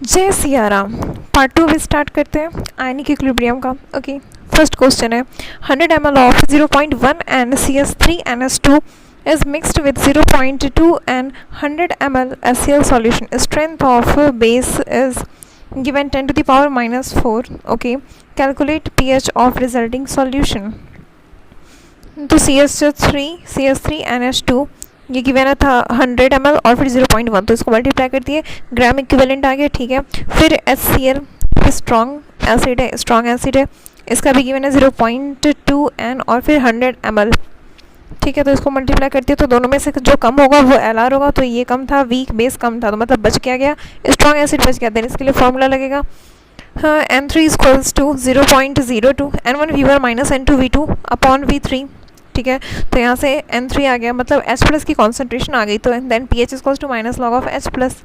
जय सिया राम। पार्ट 2 भी स्टार्ट करते हैं आयनिक इक्विलिब्रियम का। ओके, फर्स्ट क्वेश्चन है 100 ml of 0.1 NCS3NS2 is mixed with 0.2 and 100 ml HCl solution. Strength of base is given 10 to the power minus 4. Okay, calculate pH of resulting solution. तो CH3NH2 ये given था 100 ml और फिर 0.1, तो इसको multiply कर दिए, ग्राम इक्विवेलेंट आ गया। ठीक है, फिर HCl स्ट्रॉन्ग एसिड है, स्ट्रॉन्ग एसिड है, इसका भी गिवन है 0.2 N और फिर 100 ml। ठीक है, तो इसको मल्टीप्लाई करती है तो दोनों में से जो कम होगा वो LR होगा, तो ये कम था, वीक बेस कम था, तो मतलब बच क्या गया, स्ट्रॉन्ग एसिड बच गया। देन इसके लिए फॉर्मूला लगेगा N3 equals to 0.02 N1V1 minus N2V2 upon V3। ठीक है, तो यहाँ से N3 आ गया, मतलब H प्लस की कॉन्सेंट्रेशन आ गई, तो then P H equals to minus log of H plus.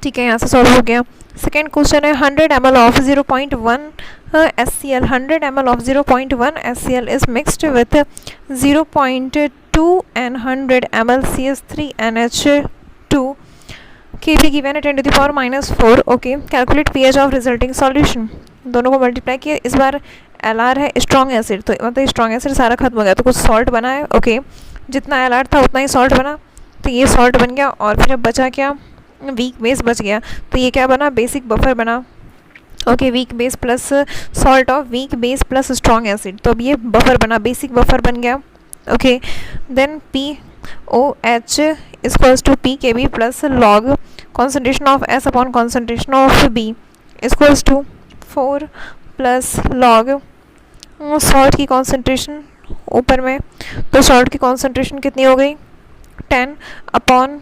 ठीक है, यहाँ से सॉल्व हो गया। सेकेंड क्वेश्चन है 100 ml of 0.1 HCl 100 ml of 0.1 HCl is mixed with 0.2 and 100 ml CH3NH2 के भी गिवन है 10 to the power minus 4। Okay, calculate pH of resulting solution. दोनों को मल्टीप्लाई किया, इस बार LR है स्ट्रॉन्ग एसिड, तो मतलब स्ट्रॉन्ग एसिड सारा खत्म हो गया, तो कुछ सॉल्ट बना है। ओके, जितना LR था उतना ही सॉल्ट बना, तो ये सॉल्ट बन गया, और फिर अब बचा क्या, वीक बेस बच गया, तो ये क्या बना, बेसिक बफर बना। Okay, weak base plus salt of weak base plus strong acid, तो अब ये बफर बना, बेसिक बफर बन गया। Okay, then POH equals to PKB plus log concentration of S upon concentration of B equals to 4 plus log salt की concentration ऊपर में, तो सॉल्ट की कॉन्सेंट्रेशन कितनी हो गई 10 अपॉन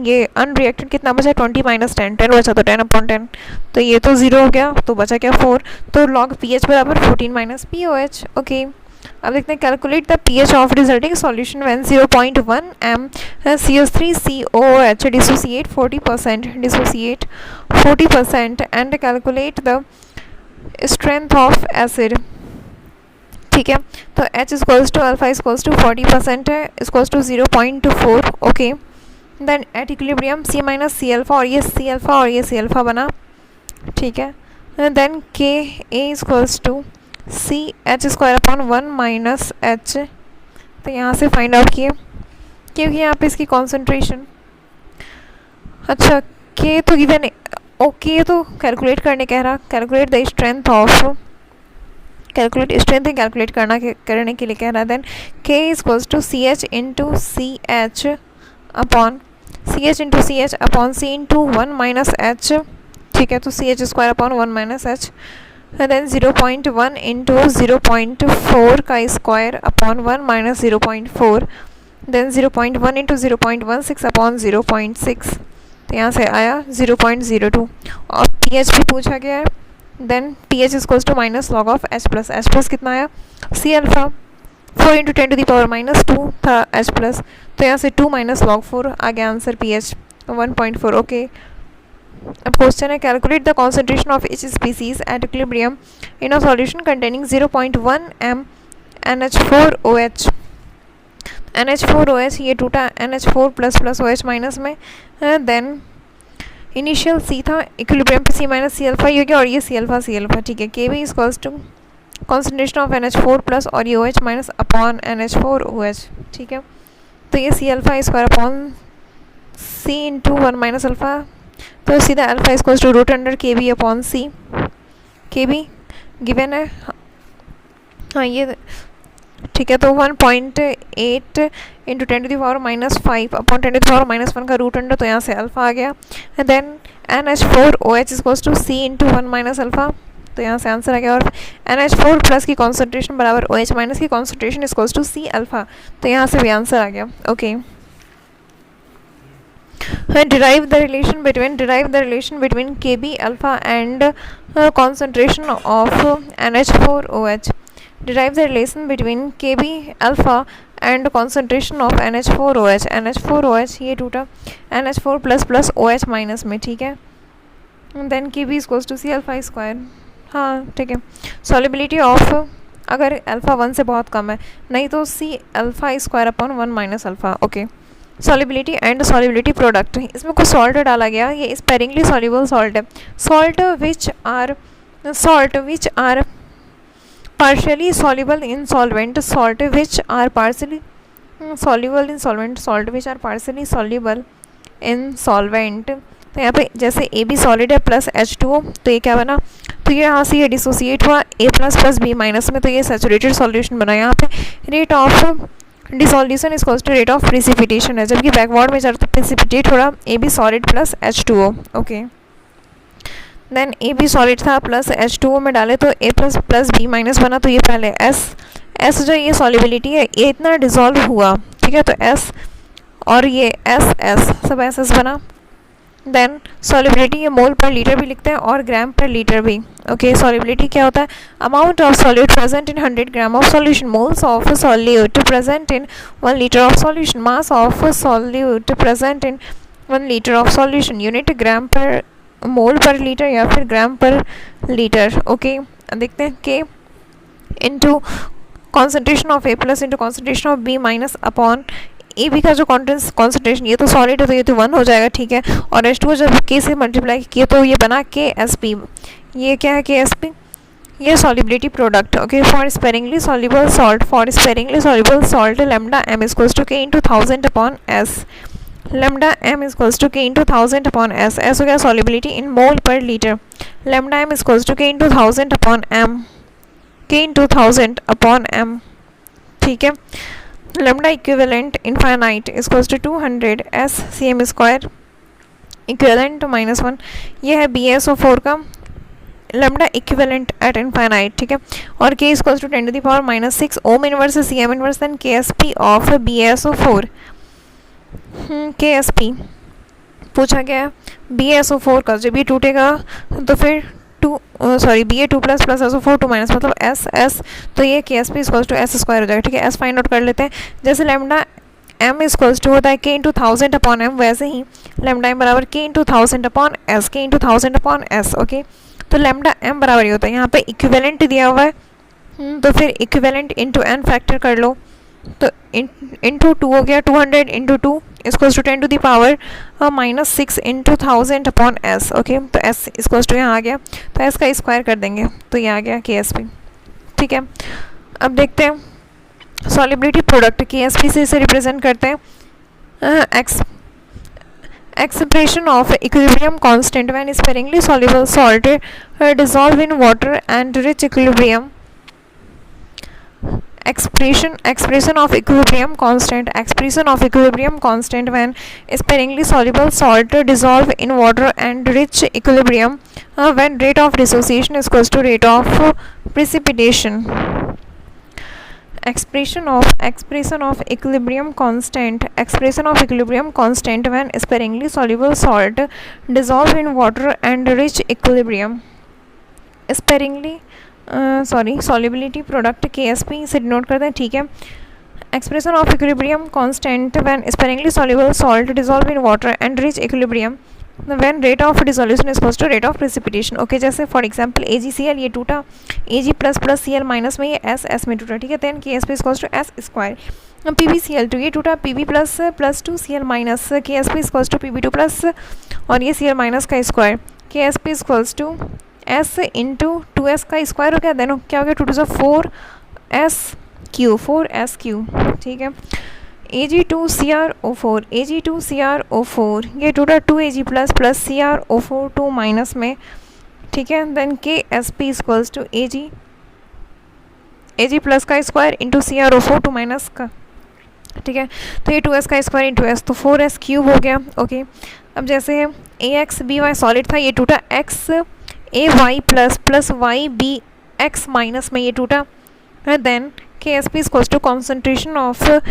ये अनरिएक्टेड कितना बचा 20 माइनस 10 10 बचा, तो 10 अपॉन 10, तो ये तो 0 हो गया, तो बचा क्या 4, तो लॉग पीएच बराबर 14 माइनस POH। ओके, अब देखते हैं calculate the pH of resulting solution when 0.1 m CH3COOH dissociate 40% and calculate the strength of acid. ठीक है, तो H equals to alpha equals to 40% है, equals to 0.4। Okay, then at equilibrium C minus C alpha, और ये C alpha और ये C alpha बना। ठीक है, then Ka equals to C H square upon 1 minus H, तो यहाँ से फाइंड आउट किए, क्योंकि यहाँ पे इसकी कॉन्सेंट्रेशन, अच्छा K तो गिवन है, ओके, तो कैलकुलेट करने कह रहा, calculate the strength of, calculate strength calculate करने के लिए कह रहा है। Then K equals to C H into C H upon C into 1 minus H। ठीक है, तो CH square upon 1 minus H, then 0.1 into 0.4 का square upon 1 minus 0.4, then 0.1 into 0.16 upon 0.6, तो यहाँ से आया 0.02, और pH भी पूछा गया है। Then pH equals to minus log of H plus कितना आया C alpha 4 into 10 to the power minus 2 था H प्लस, तो यहाँ से 2 माइनस लॉग 4 आ गया आंसर pH 1.4। ओके, अब क्वेश्चन है calculate the concentration of each species at equilibrium in a solution containing 0.1 m NH4OH। NH4OH ये टूटा NH4 plus plus OH minus में, देन इनिशियल C था, इक्विलिब्रियम पे C माइनस C अल्फा ये हो गया, और ये C अल्फा। ठीक है, KB equals to concentration of NH4 plus और ये OH माइनस अपॉन NH4OH। ठीक है, तो ये C alpha square upon C into 1 minus alpha, तो सीधा alpha equals to root under KB upon C। KB given है, हाँ ये ठीक है, तो 1.8 into 10 to the power minus 5 upon 10 to the power minus 1 का रूट अंडर, तो यहाँ से अल्फा आ गया। Then NH4OH equals to C into 1 minus alpha, तो यहाँ से आंसर आ गया, और NH4 प्लस की कॉन्सेंट्रेशन बराबर OH माइनस की concentration equals to C alpha, तो यहाँ से भी आंसर आ गया। Okay, derive the relation between KB alpha and concentration of NH4OH। derive the relation between KB alpha and concentration of NH4OH। NH4OH ये टूटा NH4 plus plus OH minus में। ठीक है, then KB equals to C alpha square. हाँ ठीक है, solubility of अगर alpha 1 से बहुत कम है, नहीं तो C alpha square upon 1 minus alpha. Okay, solubility and solubility product, इसमें कुछ सॉल्ट डाला गया, ये स्पेरिंगली सॉल्युबल सॉल्ट है। Salt which are partially soluble in solvent, salt which are partially soluble in solvent, salt which are partially soluble in solvent। तो यहाँ पे जैसे ए बी सॉलिड है प्लस H2O, तो ये क्या बना, तो ये यहाँ से ये डिसोसिएट हुआ A plus plus B minus में, तो ये सैचुरेटेड सॉल्यूशन बना। यहाँ पे rate of dissolution is equals to rate of precipitation है, जबकि बैकवर्ड में जब प्रेसिपिटेट हो रहा A B solid plus H2O। Okay, then A B solid था प्लस H2O में डाले तो A plus plus B minus बना, तो ये पहले S जो ये सॉलिबिलिटी है ये इतना डिसॉल्व हुआ, ठीक है, तो S और ये S सब S बना। देन सॉलिबिलिटी ये मोल पर लीटर भी लिखते हैं और ग्राम पर लीटर भी। ओके, सॉलिबिलिटी क्या होता है, amount of solute present in 100 gram of solution, moles of solute present in 1 litre of solution, mass of solute present in 1 litre of solution, unit gram per mole पर litre या फिर ग्राम पर litre. Okay, देखते हैं K into concentration of A plus into concentration of B minus upon A B का जो concentration, ये तो सॉलिड है तो ये तो 1 हो जाएगा, ठीक है, और H2O जब के से मल्टीप्लाई किए तो ये बना KSP। ये क्या है KSP, ये solubility product. Okay, for sparingly soluble salt lambda m equals to K into 1000 upon S, lambda m equals to K into 1000 upon S। S हो गया सॉलिबिलिटी इन मोल पर litre, lambda m equals to K into 1000 upon M, K into 1000 upon M, ठीक है। Lambda equivalent infinite equals to 200 S cm square equivalent -1, ये है BaSO4 का lambda equivalent eight infinite, ठीक है, और K equals to 10 to the power -6 ohm inverse CM inverse then KSP of BaSO4। KSP पूछा गया है BaSO4 का, जब ये टूटेगा तो फिर Ba2 plus plus SO4 2 minus मतलब S, तो ये KSP equals to S square हो जाएगा, ठीक है। S फाइंड आउट कर लेते हैं, जैसे लैम्डा m इक्वल्स टू होता है K इंटू 1000 अपॉन M, वैसे ही लैम्डा m बराबर K into 1000 upon S, K into 1000 upon S। Okay, तो लैम्डा m बराबर ये होता है, यहाँ पे इक्विवेलेंट दिया हुआ है, तो फिर इक्विवेलेंट इंटू n फैक्टर कर लो, तो इंटू 2 हो गया, 200 into 2 equals to 10 to the power -6 into 1000 upon S। Okay, तो S इक्वल्स टू यहाँ आ गया, तो S का स्क्वायर कर देंगे तो ये आ गया KSP, ठीक है। अब देखते हैं सॉलिबिलिटी प्रोडक्ट, KSP से इसे रिप्रेजेंट करते हैं expression of equilibrium constant when sparingly soluble salt dissolve in water and rich equilibrium. expression of equilibrium constant when sparingly soluble salt dissolve in water and reach equilibrium when rate of dissociation is equals to rate of precipitation। expression of equilibrium constant when sparingly soluble salt dissolve in water and reach equilibrium। Solubility product KSP से denote करते हैं, ठीक है। Expression of equilibrium constant when sparingly soluble salt dissolve in water and reach equilibrium when rate of dissolution is equals to rate of precipitation. Okay, जैसे for example AgCl ये टूटा, Ag plus plus Cl minus में ये S में टूटा, ठीक है, then KSP is equals to S square. PbCl2 ये टूटा, Pb plus plus 2 Cl minus, KSP is equals to Pb2 plus और ये Cl माइनस का square, KSP is equals to S into 2S का स्क्वायर हो गया, देन क्या हो गया 2 to 4S क्यू, ठीक है। Ag2CrO4 ये टूटा 2Ag plus plus CrO4 2 minus में, ठीक है, then KSP equals to Ag plus का स्क्वायर इंटू CrO4 2 माइनस का, ठीक है, तो ये 2S का स्क्वायर इंटू S तो 4S क्यूब हो गया। ओके, अब जैसे है AXBY सॉलिड था, ये टूटा XAY plus plus YBX minus में ये टूटा, then KSP equals to concentration of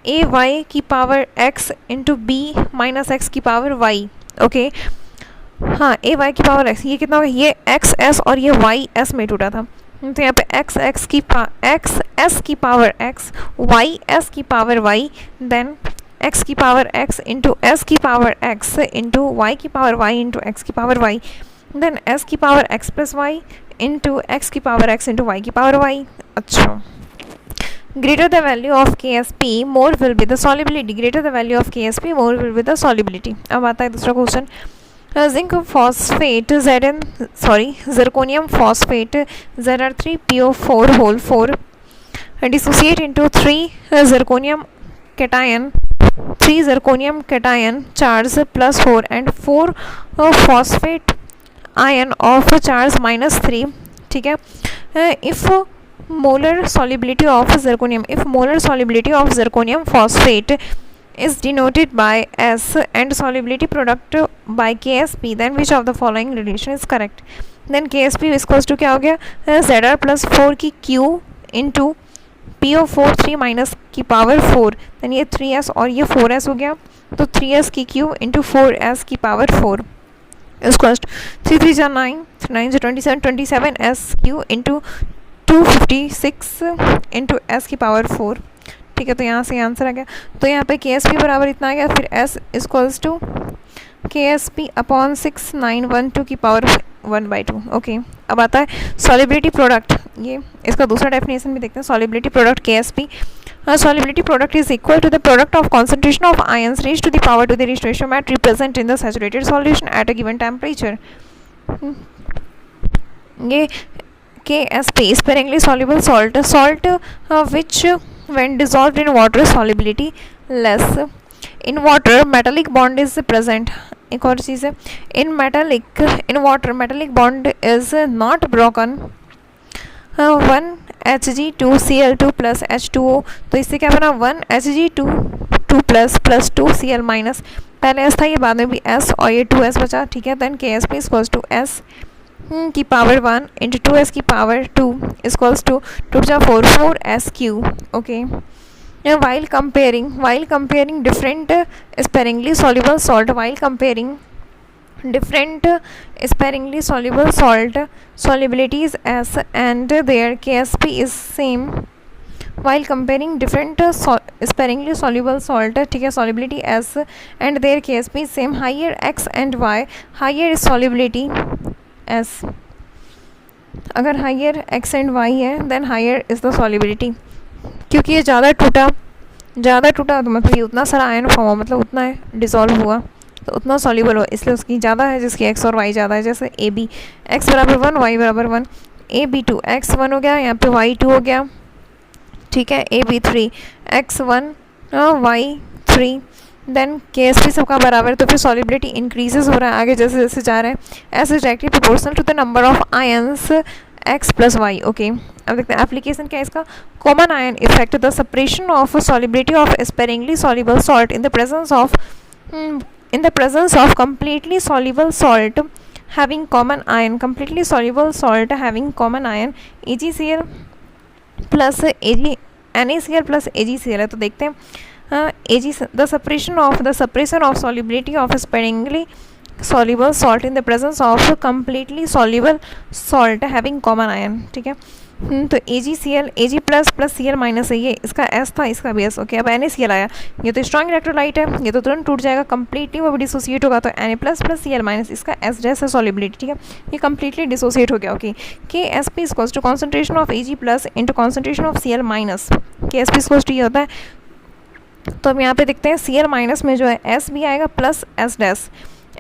AY की power X into B minus X की पावर Y। ओके, हाँ, AY की पावर X, ये कितना होगा, ये XS और ये YS में टूटा था, तो यहाँ पे XS की पावर X, YS की पावर Y, देन X की पावर X इंटू S की पावर X इंटू Y की पावर Y इंटू X की पावर Y, देन S की power X plus Y into X की पावर X इंटू Y की power Y। अच्छा, greater the value of KSP, more will be the solubility. Greater the value of KSP, more will be the solubility. अब आता है दूसरा question. Zinc phosphate zirconium phosphate Zr3PO4 whole 4 dissociate into 3 zirconium cation charge plus 4 and 4 phosphate ion of charge minus 3. ठीक है. If molar solubility of zirconium phosphate is denoted by S and solubility product by KSP, then which of the following relation is correct? Then KSP is equals to क्या हो गया, Zr plus 4 की Q into PO4 3 minus की power 4, then ये 3s और ये 4s हो गया, तो 3s की Q into 4s की पावर 4 is equals to 3 3 जा 9, 9 जा 27, 27s Q into 256 into s की पावर 4. ठीक है, तो यहाँ से आंसर आ गया. तो यहाँ पे KSP बराबर इतना आ गया, फिर S equals to KSP upon 6912 की पावर 1/2. ओके. अब आता है सॉलिबिलिटी प्रोडक्ट. ये इसका दूसरा डेफिनेशन भी देखते हैं. Solubility product KSP, solubility product is equal to the product of concentration of ions raised to the power to the least ratio mat represent in the saturated solution at a given temperature. ये KSP sparingly soluble salt which when dissolved in water solubility less. In water metallic bond is present. एक और चीज़ है, in water metallic bond is not broken. 1 Hg2Cl2 plus H2O, तो इससे क्या बना 1 Hg2 plus 2 Cl minus, पहले S था ये बाद में भी S और ये 2S बचा. ठीक है. Then KSP equals to S की पावर 1 इंटू 2S की पावर 2 इक्वल्स टू 2 जा 4 4SQ. Okay. While comparing different sparingly soluble salt, different sparingly soluble salt solubilities S and their KSP is same. While comparing different sparingly soluble salt, ठीक है, solubility S and their KSP is same. Higher X and Y, higher is solubility S. अगर higher X and Y है then higher is the solubility. क्योंकि ये ज़्यादा टूटा तो मतलब ये उतना सारा आयन फॉर्म हुआ, मतलब उतना है डिसॉल्व हुआ, तो उतना सॉल्यूबल हुआ, इसलिए उसकी ज़्यादा है जिसकी x और y ज़्यादा है. जैसे AB x बराबर 1 y बराबर 1, AB2 x 1 हो गया, यहाँ पे y 2 हो गया. ठीक है. AB3 x 1 y 3. Then KSP सबका बराबर, तो फिर सॉल्युबिलिटी इंक्रीजेज हो रहा है आगे जैसे जैसे जा रहे हैं. S is directly proportional to the number of ions x plus Y. Okay. अब देखते हैं एप्लीकेशन क्या है इसका. Common ion effect, the separation of solubility of sparingly soluble salt in the presence of completely soluble salt having common ion, completely soluble salt having common ion AgCl plus NaCl plus AgCl है. तो देखते हैं the suppression of solubility of sparingly soluble salt in the presence of completely soluble salt having common ion. ठीक है. तो AgCl Ag plus plus Cl minus है, ये इसका S था, इसका भी S. ओके. अब NaCl आया, ये तो स्ट्रॉन्ग इलेक्ट्रोलाइट है, ये तो तुरंत टूट जाएगा कंप्लीटली, वो भी डिसोसिएट होगा, तो Na plus plus Cl minus, इसका S डैश है सॉलिबिलिटी. ठीक है. ये कंप्लीटली डिसोसिएट हो गया. Okay. KSP equals to concentration of Ag plus into concentration of Cl minus. KSP equals to ये होता है. तो अब यहाँ पे देखते हैं Cl माइनस में जो है S भी आएगा प्लस S डैश.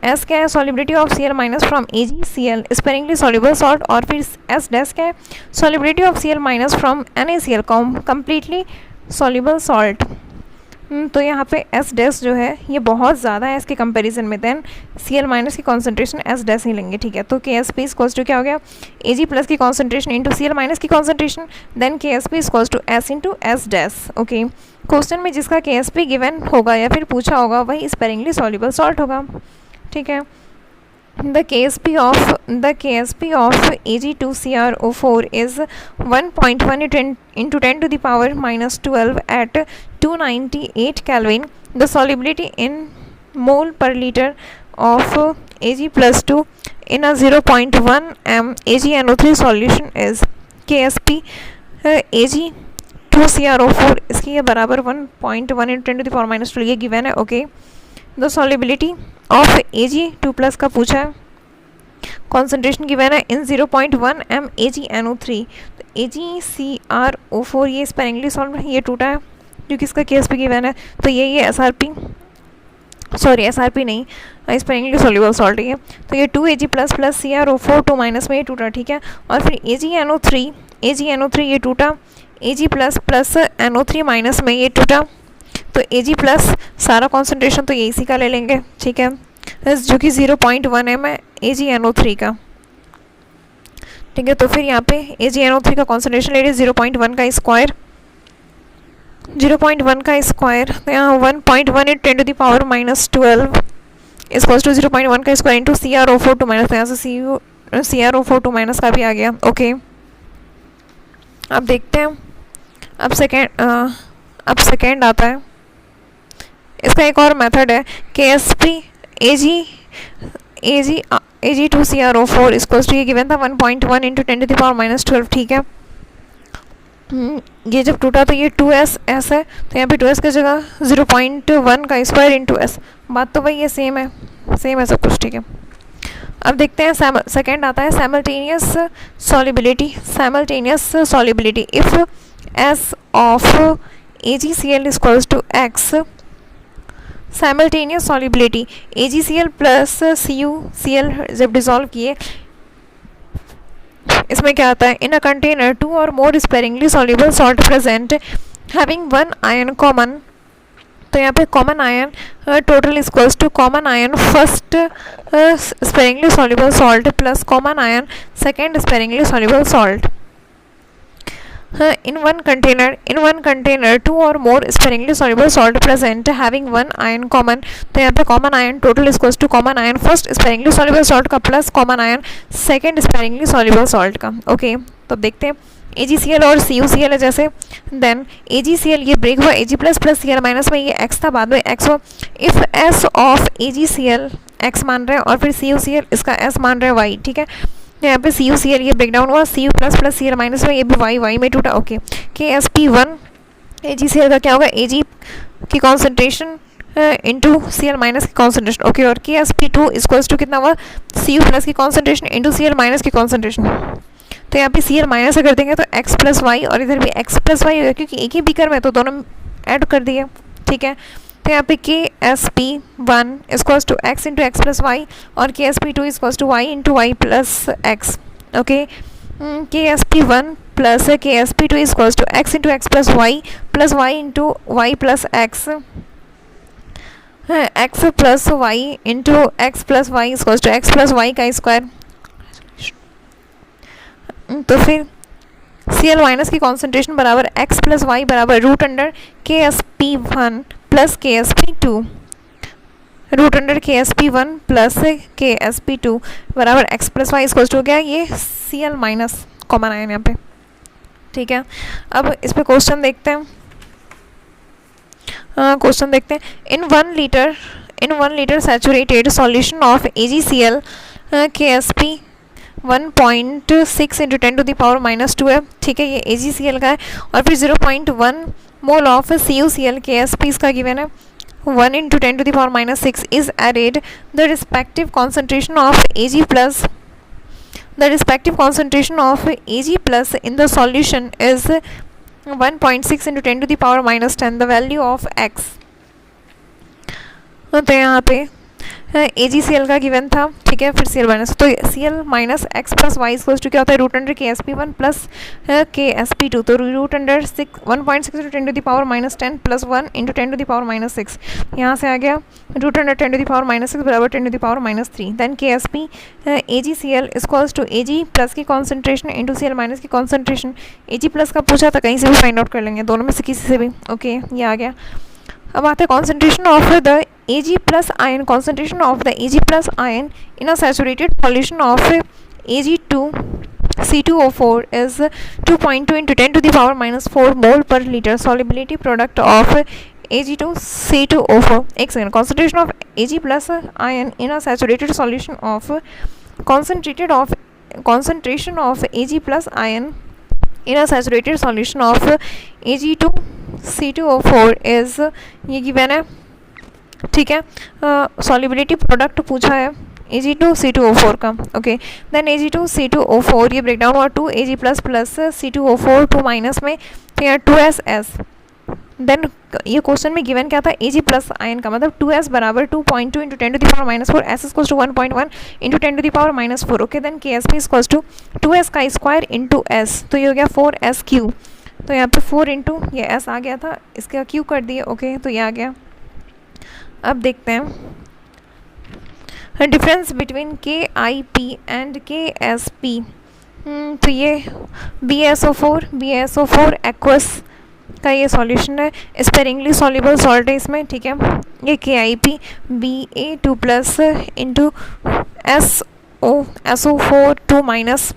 S क्या है, solubility of Cl minus from AgCl sparingly soluble salt, और फिर S डैश क्या है, solubility of Cl minus from NaCl completely soluble salt. तो यहाँ पे S डैश जो है ये बहुत ज़्यादा है इसके कंपैरिजन में, देन Cl माइनस की कॉन्सेंट्रेशन S डैश ही लेंगे. ठीक है. तो KSP इक्वल्स टू क्या हो गया, Ag प्लस की कॉन्सेंट्रेशन इंटू Cl माइनस की concentration, then KSP equals to S into S dash. Okay. Question में जिसका KSP गिवन होगा या फिर पूछा होगा वही स्पेरिंगली सॉल्युबल सॉल्ट होगा. ठीक है. The KSP of Ag2CrO4 is 1.1 into 10 to the power minus 12 at 298 Kelvin. The solubility in mole per liter of Ag plus 2 in a 0.1 m AgNO3 solution is KSP Ag2CrO4 इसकी ये बराबर 1.1 into 10 to the power minus 12 ये given है. Okay. The solubility of Ag2 plus का पूछा है, concentration given है इन 0.1 m AgNO3. तो AgCrO4 ये स्पेरिंगली सॉल्व है, ये टूटा है क्योंकि इसका केस भी गिवन है, तो ये SRP नहीं, स्पेरिंगली सॉल्युबल सॉल्ट है। तो ये 2Ag plus plus CrO4 2 minus में ये टूटा, ठीक है। और फिर AgNO3 ये टूटा, Ag plus plus NO3 minus में ये टूटा, तो Ag प्लस सारा कॉन्सेंट्रेशन तो ये इसी का ले लेंगे, ठीक है, जो कि 0.1 है AgNO3 का, ठीक है। तो फिर यहाँ पे AgNO3 का कॉन्सेंट्रेशन ले लीजिए 0.1 का स्क्वायर, 0.1 का स्क्वायर, तो यहाँ 1.1 × 10⁻12 इक्वल्स टू 0.1 का स्क्वायर इंटू CrO4 2 माइनस, यहाँ से CrO4 2 माइनस का भी आ गया, ओके। अब देखते हैं, अब सेकेंड आता है। इसका एक और मेथड है KSP Ag2CrO4 इक्वल्स टू, ये गिवन था 1.1 × 10⁻12, ठीक है। ये जब टूटा तो ये 2s है, तो यहाँ पे 2s की जगह 0.1 का स्क्वायर इंटू s, बात तो वही है, सेम है सब कुछ, ठीक है। अब देखते हैं सेकेंड आता है simultaneous solubility if s of AgCl equals to x, simultaneous solubility AgCl plus CuCl जब डिसॉल्व किए, इसमें क्या आता है, इन अ कंटेनर 2 और more sparingly soluble salt present having 1 ion common, तो यहाँ पे common ion total equals to common ion first sparingly soluble salt plus common ion second sparingly soluble salt. in one container 2 or more sparingly soluble salt present having 1 ion common, तो यहाँ पे common ion total equals to common ion first sparingly soluble salt का plus common ion second sparingly soluble salt का, okay. तो देखते हैं AgCl और CuCl है जैसे, देन AgCl ये ब्रेक हुआ Ag plus plus Cl minus में, ये x था, बाद में x हो, if s of AgCl x मान रहे हैं और फिर CuCl इसका s मान रहे हैं y, ठीक है। यहाँ पे CuCl ये ब्रेक डाउन हुआ, Cu plus plus Cl minus में, ये भी y में टूटा, ओके। KSP1 AgCl का क्या होगा, Ag की कॉन्सेंट्रेशन इंटू Cl माइनस की कॉन्सेंट्रेशन, ओके। और KSP2 इक्वल्स टू कितना हुआ, Cu प्लस की कॉन्सेंट्रेशन इंटू Cl माइनस की कॉन्सेंट्रेशन, तो यहाँ पे Cl माइनस कर देंगे तो x प्लस वाई, और इधर भी x प्लस वाई होगा क्योंकि एक ही बीकर में, तो दोनों ऐड कर दिए, ठीक है। तो यहाँ पे KSP1 equals to x into x plus y और KSP2 equals to y into y plus x, okay. KSP1 plus KSP2 equals to x into x plus y into y plus x, x plus y into x plus y equals to x plus y का square. तो फिर Cl minus की concentration बराबर x plus y बराबर root under KSP1 plus KSP2, root under KSP1 plus KSP2 बराबर x plus y equals to हो गया ये Cl माइनस कॉमन आयन यहाँ पे, ठीक है। अब इस पे क्वेश्चन देखते हैं, इन 1 litre saturated solution of AgCl KSP 1.6 into 10⁻⁻2 है, ठीक है, ये AgCl का है। और फिर 0.1 मोल ऑफ CuCl KSP इसका गिवन है 1 into 10⁻⁻6 is added, the respective concentration of Ag plus in the solution is 1.6 into 10⁻⁻10, the value of x, तो यहाँ पे AgCl का गिवन था, ठीक है। फिर Cl माइनस, तो Cl minus x plus y equals to क्या होता है, root under KSP1 plus KSP2, तो root under 1.6 into 10⁻⁻10 plus 1 into 10⁻⁻6, यहाँ से आ गया रूट अंडर 10⁻�6 बराबर 10⁻⁻3। Then KSP AgCl equals to Ag plus की कॉन्सेंट्रेशन इंटू Cl माइनस की कॉन्सेंट्रेशन, Ag प्लस का पूछा था, कहीं से भी फाइंड आउट कर लेंगे, दोनों में से किसी से भी, ओके, ये आ गया। अब आते हैं concentration of the Ag plus ion, concentration of the Ag plus ion in a saturated solution of Ag2C2O4 is 2.2 into 10⁻⁻4 mole per liter, solubility product of Ag2C2O4, एक second, concentration of Ag plus ion in a saturated solution of concentration of Ag plus ion in a saturated solution of Ag2C2O4 is, ये given है, ठीक है। Solubility product पूछा है Ag2C2O4 का। Okay, then Ag2C2O4 ये break down हुआ 2 Ag plus plus C2O4 2 minus में, तो यहाँ 2SS। देन ये क्वेश्चन में गिवन क्या था, Ag प्लस आयन का मतलब 2S बराबर 2.2 into 10 to the power minus 4, S equals to 1.1 into 10 to the power minus 4। Okay, then KSP equals to 2S का स्क्वायर इंटू S, तो ये हो गया 4S क्यू। तो यहाँ पे 4 इंटू ये S आ गया था, इसका क्यू कर दिए। ओके, तो ये आ गया। अब देखते हैं difference between KIP and KSP। तो ये BaSO4 एक्वस का ये सॉल्यूशन है, स्पेरिंगली सॉल्युबल सॉल्ट है इसमें। ठीक है, ये KIP Ba2 plus into SO4 2 minus,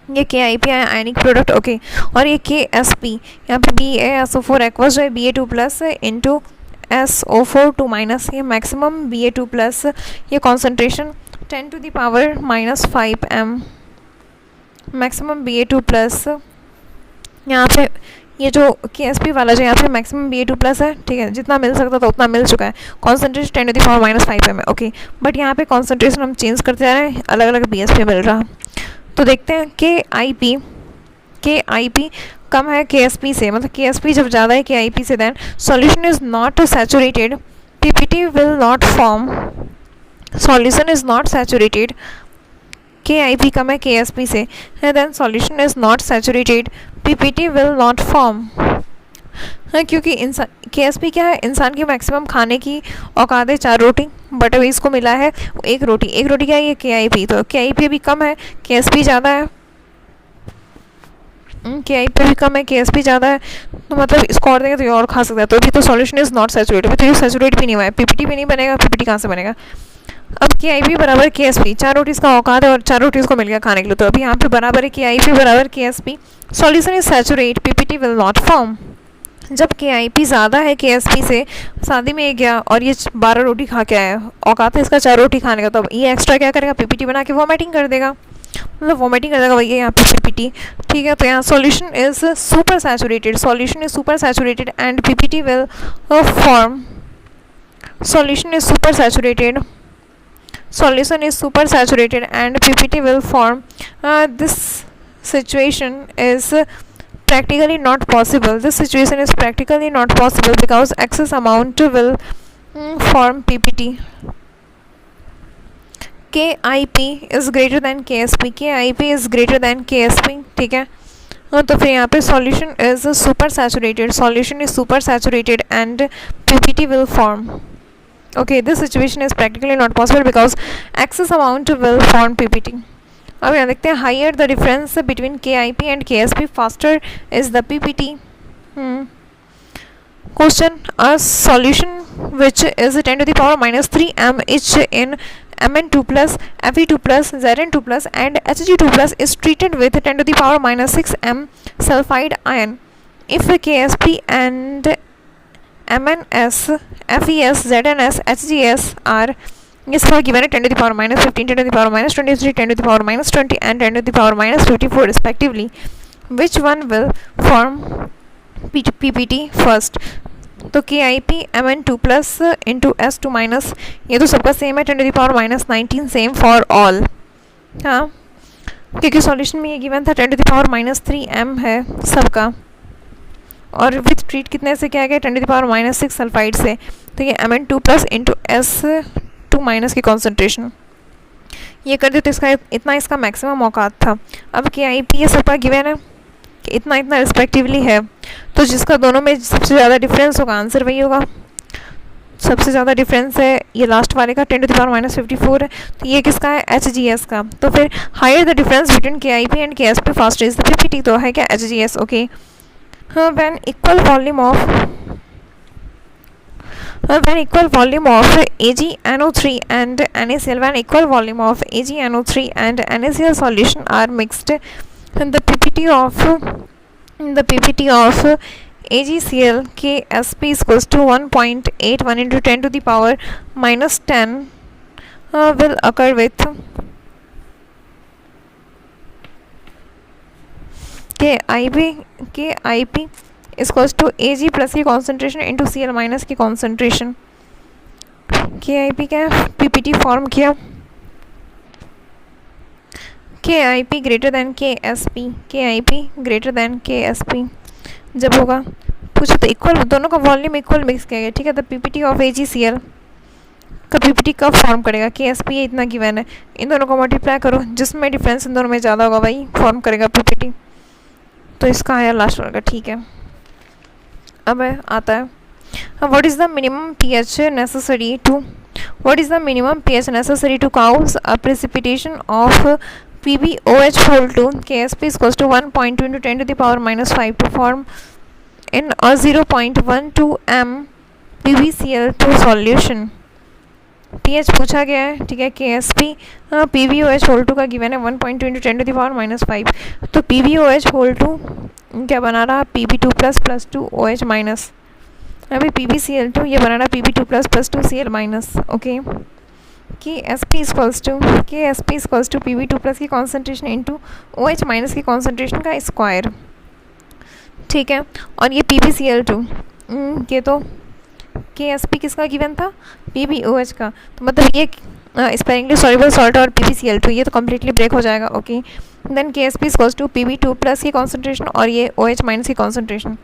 ये KIP है आयनिक प्रोडक्ट। ओके, और ये KSP यहाँ पे BaSO4 एक्वस जो है Ba2 plus into SO4 2 minus, ये मैक्सिमम Ba2 प्लस, ये concentration 10 to the power minus 5 m, maximum Ba2 plus. यहाँ पे ये जो KSP वाला जो यहाँ पे मैक्सिमम Ba2 प्लस है, ठीक है, जितना मिल सकता था उतना मिल चुका है, concentration 10 to the power minus 5 m है। ओके, बट यहाँ पे कॉन्सेंट्रेशन हम चेंज करते जा रहे हैं, अलग अलग BSP मिल रहा। तो देखते हैं KIP कम है KSP से, मतलब KSP जब ज़्यादा है KIP से, then solution is not saturated, PPT will not form, solution is not saturated, KIP कम है KSP से, then solution is not saturated, PPT will not form. हाँ, क्योंकि इंसान KSP क्या है, इंसान की मैक्सिमम खाने की औकात है 4 रोटी, बट अभी इसको मिला है 1 रोटी। 1 रोटी क्या है, ये KIP, तो KIP भी कम है KSP ज़्यादा है, KIP भी कम है KSP ज़्यादा है, तो मतलब इसको और देंगे तो ये और खा सकता है। तो अभी तो सॉल्यूशन इज़ नॉट सैचुरेटेड, तो ये सैचुरेट भी नहीं हुआ है, PPT भी नहीं बनेगा, PPT कहाँ से बनेगा। अब KIP बराबर KSP, 4 रोटी इसका औकात है और 4 रोटी इसको मिल गया खाने के लिए, तो अभी यहाँ पे बराबर है KIP बराबर KSP, solution is saturate, PPT will not form. जब KIP ज़्यादा है KSP से, शादी में गया और ये 12 रोटी खा के आया, औकात है इसका 4 रोटी खाने का, तो अब ये एक्स्ट्रा क्या करेगा, PPT बना के वॉमिटिंग कर देगा, मतलब वॉमिटिंग कर देगा भैया यहाँ पे PPT। ठीक है, तो यहाँ solution is super saturated, solution is super saturated and PPT will form, solution is super saturated, solution is super saturated and PPT will form. This situation is practically not possible. This situation is practically not possible because excess amount will form PPT. KIP is greater than KSP, KIP is greater than KSP. ठीक है, तो फिर यहाँ पे solution is super saturated, solution is super saturated and PPT will form. Okay, this situation is practically not possible because excess amount will form PPT. अब यहाँ देखते हैं, higher the difference between KIP and KSP, faster is the PPT. Question: a solution which is 10 to the power minus 3 m each in Mn2 plus, Fe2 plus, Zn2 plus and Hg2 plus is treated with 10 to the power minus 6 m sulfide ion. If KSP and MnS, FeS, ZnS, HgS are, this is given 10 to the power minus 15, 10 to the power minus 23, 10 to the power minus 20 and 10 to the power minus 54 respectively. Which one will form PPT first? तो KIP Mn2 plus into S2 minus, ये तो सबका same है, 10 to the power minus 19 same for all. हाँ, क्योंकि solution में ये given था 10 to the power minus 3 m है सबका, और विथ ट्रीट कितने से क्या गया, 10 to the power minus 6 sulphide से, तो ये Mn2 plus into S2 minus की कॉन्सेंट्रेशन ये कर दे, तो इसका इतना इसका मैक्सिमम औकात था। अब KIP ये सबका गिवन है कि इतना इतना रिस्पेक्टिवली है, तो जिसका दोनों में सबसे ज़्यादा डिफरेंस होगा आंसर वही होगा। सबसे ज़्यादा डिफरेंस है ये लास्ट वाले का, 10 to the power minus 54 है, तो ये किसका है, HgS का। तो फिर higher the difference between KIP and KSP fast is the PPT, तो है क्या HgS। Okay, when equal volume of AgNO3 and NaCl, when equal volume of AgNO3 and NaCl solution are mixed, the PPT of AgCl KSP is equals to 1.81 into 10 to the power minus 10 will occur with KIP is equals to Ag plus की concentration into Cl minus की concentration. KIP क्या है, PPT form किया, KIP greater than KSP, KIP greater than KSP जब होगा पूछो तो equal, दोनों का वॉल्यूम इक्वल मिक्स किया गया, ठीक है। तो PPT ऑफ AgCl का PPT कब फॉर्म करेगा, KSP ये इतना गिवन है, इन दोनों को मल्टीप्लाई करो, जिसमें डिफरेंस इन दोनों में ज़्यादा होगा वही फॉर्म करेगा PPT। तो इसका आया लास्ट वर्ग, ठीक है। अब आता है what is the minimum pH necessary to, what is the minimum pH necessary to cause a precipitation of PbOH whole 2 KSP is equals to 1.2 into 10 to the power minus 5 to form in a 0.12 m PbCl2 solution। pH पूछा गया है, ठीक है। KSP PbOH whole 2 का given है 1.2 into 10 to the power minus 5, तो PbOH whole 2 क्या बना रहा, Pb2 plus 2 OH माइनस, अभी PbCl2 ये बना रहा Pb2 plus 2 Cl minus, okay. KSP equals to Pb2 plus की कॉन्सेंट्रेशन इंटू OH माइनस की कॉन्सेंट्रेशन का स्क्वायर, ठीक है। और ये PbCl2 ये तो KSP किसका गिवन था, PbOH का, तो मतलब ये स्पेरिंगली सॉल्युबल सॉल्ट और PbCl2 ये तो कम्प्लीटली ब्रेक हो जाएगा, okay. Then KSP equals to Pb2 plus की कॉन्सेंट्रेशन और ये OH माइनस की कॉन्सेंट्रेशन,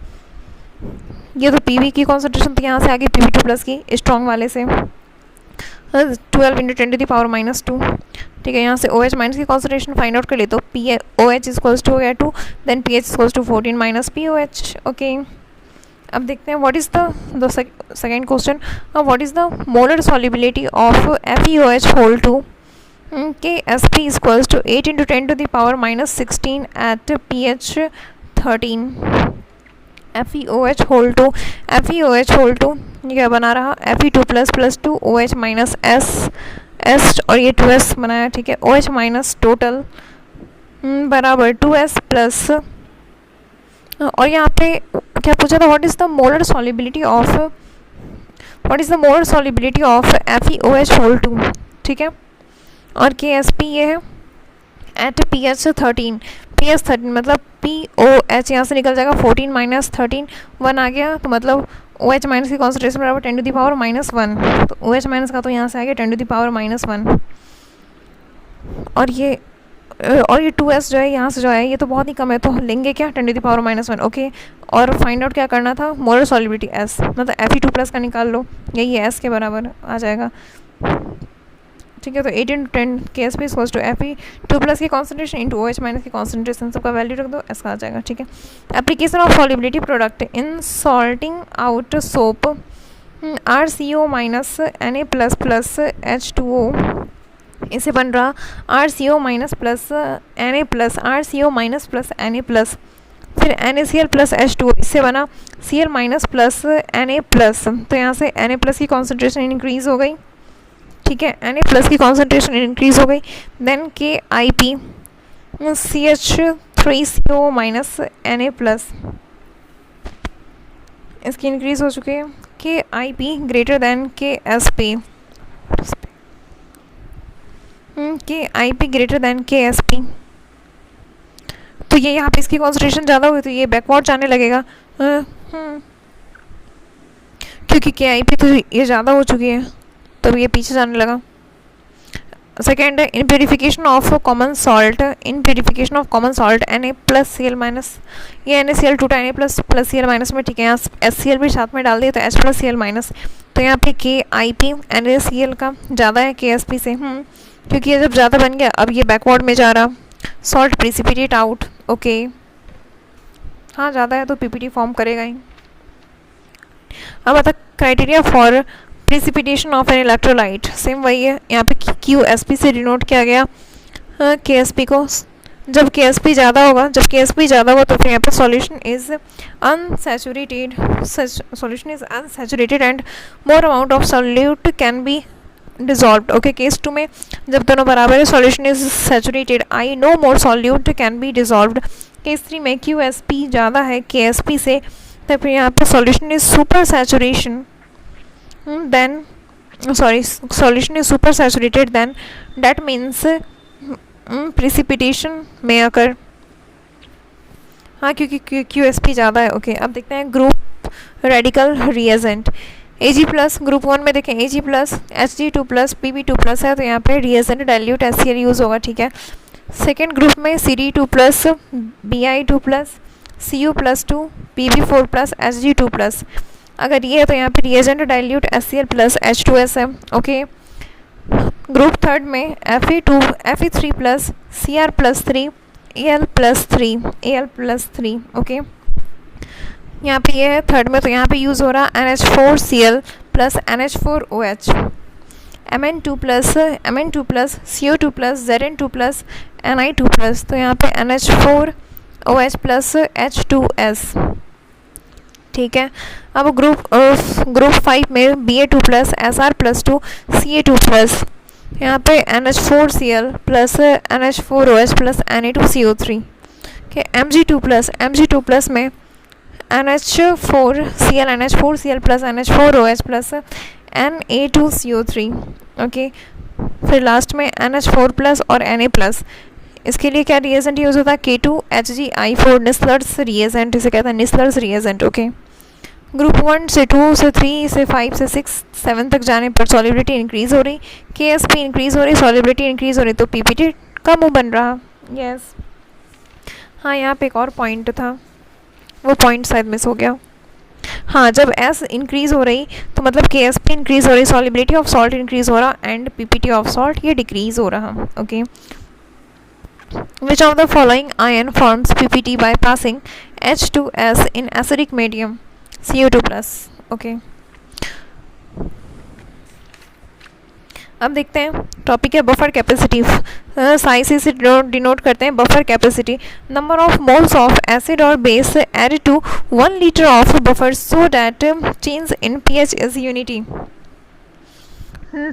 ये तो Pb की कॉन्सेंट्रेशन तो यहाँ से आगे Pb2 प्लस की स्ट्रॉन्ग वाले से 12 into 10 to the power minus 2, ठीक है। यहाँ से OH माइनस की कॉन्सेंट्रेशन फाइंड आउट कर ले तो OH इक्वल्स टू हो गया 2, then pH equals to 14 minus POH, okay. अब देखते हैं what is the second question, what is the molar solubility of FeOH whole 2 KSP equals to 8 into 10 to the power minus 16 at pH 13। FeOH whole 2 ये क्या बना रहा, Fe2 plus 2 OH minus S और ये 2S बनाया, ठीक है। OH minus total बराबर 2S प्लस, और यहाँ पे क्या पूछा था, what is the molar solubility of FeOH whole 2, ठीक है। और KSP ये है एट pH 13, मतलब POH यहाँ से निकल जाएगा 14 माइनस 13 1 आ गया, तो मतलब OH माइनस की कॉन्सेंट्रेशन बराबर 10 टू द पावर माइनस 1, तो OH माइनस का तो यहाँ से आ गया 10 टू द पावर माइनस 1, और ये 2S जो है यहाँ से जो है ये तो बहुत ही कम है, तो लेंगे क्या 10 to the power minus 1, okay. और फाइंड आउट क्या करना था, मोलर सॉल्युबिलिटी S, मतलब Fe2 प्लस का निकाल लो, यही S के बराबर आ जाएगा, ठीक है। तो 8 into 10 KSP equals to Fe2 plus की कॉन्सेंट्रेशन इंटू OH माइनस की कॉन्सेंट्रेशन, सबका वैल्यू रख दो, ऐसा आ जाएगा, ठीक है। Application of solubility product in salting out soap RCO minus Na plus plus H2O, इसे बन रहा RCO minus plus Na plus RCO minus plus Na plus, फिर NaCl प्लस H2O, इससे बना Cl minus plus Na plus, तो यहाँ से Na plus की कॉन्सेंट्रेशन इंक्रीज़ हो गई, ठीक है। Na प्लस की कॉन्सेंट्रेशन इंक्रीज़ हो गई, then KIP CH3CO minus Na plus, इसकी इंक्रीज़ हो चुकी है, KIP greater than KSP, KIP greater than KSP, तो ये यहाँ पे इसकी कॉन्सेंट्रेशन ज़्यादा हुई तो ये बैकवर्ड जाने लगेगा, क्योंकि KIP तो ये ज़्यादा हो चुकी है तो ये पीछे जाने लगा। सेकेंड है in purification of common salt Na plus Cl minus, ये NaCl टूटा Na प्लस Cl माइनस में, ठीक है। यहाँ HCl भी साथ में डाल दिए तो H प्लस Cl माइनस, तो यहाँ पे KIP NaCl का ज़्यादा है KSP से, क्योंकि ये जब ज़्यादा बन गया अब ये बैकवर्ड में जा रहा, सॉल्ट प्रिसिपिटेट आउट, ओके। हाँ ज़्यादा है तो PPT फॉर्म करेगा ही। अब आता criteria for precipitation of an electrolyte, same वही है, यहाँ पे QSP से डिनोट किया गया KSP को, जब KSP ज़्यादा होगा तो फिर यहाँ पे solution is unsaturated and more amount of solute can be dissolved, okay. Case 2 में जब दोनों बराबर है solution is saturated, I know more solute can be dissolved. Case 3 में QSP ज़्यादा है KSP से, तो फिर यहाँ पे solution is super saturation, then solution is super saturated, then that means precipitation may occur, हाँ क्योंकि QSP ज़्यादा है, ओके। अब देखते हैं group radical reagent, Ag plus group 1 में देखें Ag plus Hg2 plus Pb2 plus है, तो यहाँ पे रिएजेंट डाइल्यूट HCl यूज़ होगा, ठीक है। सेकेंड ग्रुप में Cd2+, Bi2+, Cu+2, Pb4+, Hg2+। अगर ये है तो यहाँ पे रिएजेंट डाइल्यूट HCl+ H2S है। ओके। ग्रुप थर्ड में Fe2, Fe3+, Cr+3, Al+3। Okay. यहाँ पे ये है थर्ड में, तो यहाँ पे यूज़ हो रहा NH4Cl + NH4OH, Mn2+, CO2+, Zn2+, Ni2+। तो यहाँ पे NH4OH + H2S। ठीक है। अब ग्रुप 5 में Ba2+, Sr+2, Ca2+। यहाँ पे NH4Cl + NH4OH + Na2CO3। okay, Mg2+ में NH4Cl + NH4OH + Na2CO3। ओके। फिर लास्ट में NH4+ और Na+। इसके लिए क्या रिएजेंट यूज़ होता है? K2HgI4 निस्लर्स रिएजेंट, इसे कहते हैं निस्लर्स रिएजेंट। ओके। ग्रुप 1 से 2 से 3 से 5 से 6 7 तक जाने पर सॉलिबिलिटी इंक्रीज़ हो रही, KSP इंक्रीज़ हो रही, सॉलिबिलिटी इंक्रीज़ हो रही, तो PPT कम हो बन रहा। यस। हाँ, यहाँ पे एक और पॉइंट था, वो पॉइंट शायद मिस हो गया। हाँ, जब S इंक्रीज़ हो रही तो मतलब KSP इंक्रीज़ हो रही, सॉलिबिलिटी ऑफ सॉल्ट इंक्रीज़ हो रहा, एंड PPT ऑफ सॉल्ट ये डिक्रीज़ हो रहा। Okay. Which of the following ion forms PPT by passing H2S in acidic medium? CO2+। Okay. अब देखते हैं, टॉपिक है बफर कैपेसिटी। साइज से डिनोट करते हैं buffer capacity. Number of moles of acid और base add to 1 litre of buffer so that change in pH is unity.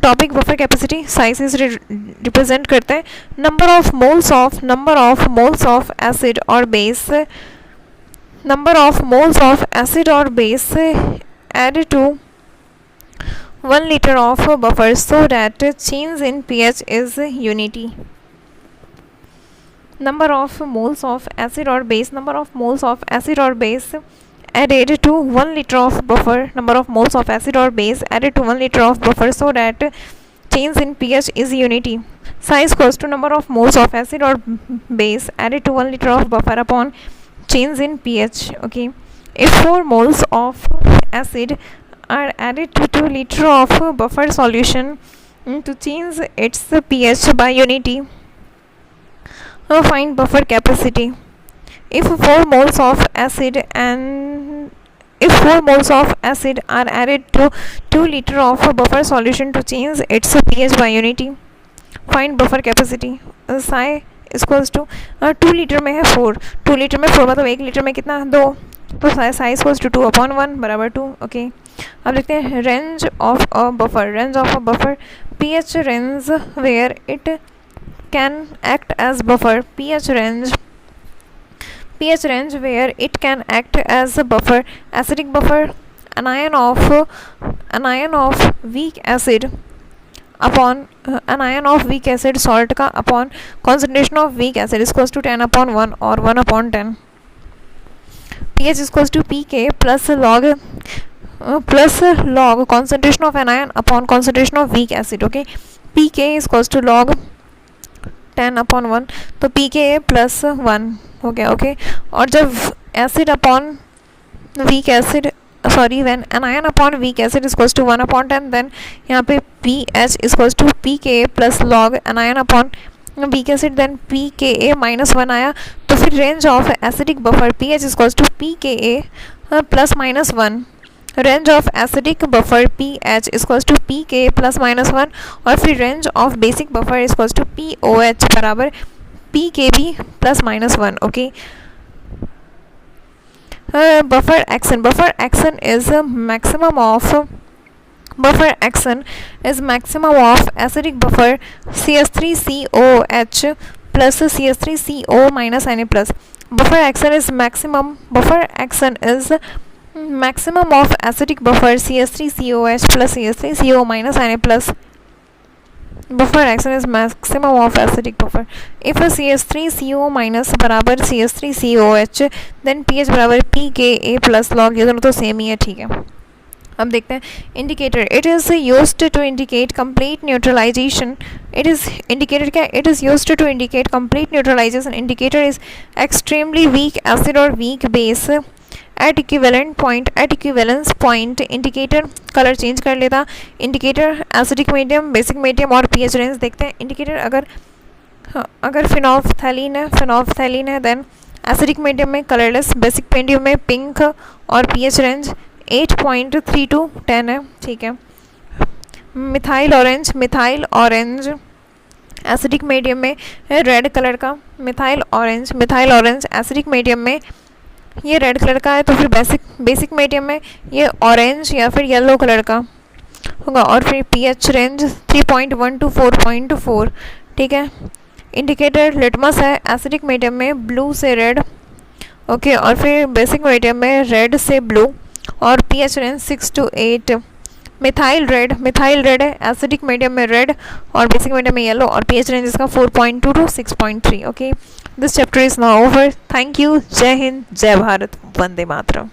Topic buffer capacity, size से represent करते हैं number of moles of acid और base, number of moles of acid और base add to 1 liter of buffer so that change in pH is unity. Number of moles of acid or base added to 1 liter of buffer, number of moles of acid or base added to 1 liter of buffer so that change in pH is unity. Size equals to number of moles of acid or base added to 1 liter of buffer upon change in pH. Okay. If 4 moles of acid are added to 2 liter of buffer solution to change its pH by unity, find buffer capacity. If 4 moles of acid are added to 2 liter of buffer solution to change its pH by unity, find buffer capacity. Psi equals to 2 litre में है 4, 2 litre में 4 मतलब 1 litre में कितना? 2, तो size equals to 2/1 बराबर 2। Okay. अब देखते हैं range of a buffer, pH range where it can act as buffer, pH range where it can act as a buffer, acidic buffer, anion of weak acid salt का upon concentration of weak acid is equals to 10/1 or 1/10। pH is equals to pK plus log concentration of anion upon concentration of weak acid। okay, pK is equals to log 10/1, तो pKa plus 1 हो गया। Okay. और जब acid upon weak acid when anion upon weak acid is equals to 1/10, then यहाँ पे pH is equals to pKa plus log anion upon weak acid, then pKa -1 आया, तो फिर range of acidic buffer pH is equals to pKa plus -1, range of acidic buffer pH is equals to pKa plus -1, और फिर range of basic buffer is equals to pOH बराबर pKb plus -1। Okay. Buffer action is maximum of acidic buffer CH3COH plus CH3CO minus Na plus। Buffer action is maximum of acidic buffer CH3COH plus CH3CO minus Na plus। Buffer action is maximum of acidic buffer if CH3CO minus बराबर CH3COH, then pH बराबर pKa plus log, ये दोनों तो same ही है। ठीक है। अब देखते हैं indicator, it is used to indicate complete neutralisation, it is indicator क्या, it is used to indicate complete neutralisation, indicator is extremely weak acid और weak base at equivalent point, at equivalence point indicator colour change कर लेता, indicator acidic medium, basic medium और pH range. देखते हैं indicator अगर phenolphthalein है then acidic medium में colourless, basic medium में पिंक और पीएच रेंज 8.3 to 10 है, ठीक है। मिथाइल ऑरेंज एसिडिक मीडियम में रेड कलर का, मिथाइल ऑरेंज एसिडिक मीडियम में ये रेड कलर का है, तो फिर बेसिक मीडियम में ये ऑरेंज या फिर येलो कलर का होगा। और फिर पीएच रेंज 3.1 to 4.4, ठीक है। इंडिकेटर लिटमस है एसिडिक मीडियम में ब्लू से रेड, ओके, और फिर बेसिक मीडियम में रेड से ब्लू और pH range 6 to 8। Methyl red है एसिडिक मीडियम में रेड और बेसिक मीडियम में येलो और पीएच रेंज इसका 4.2 to 6.3। Okay, this chapter is now over. Thank you. जय हिंद, जय भारत, वंदे मातरम।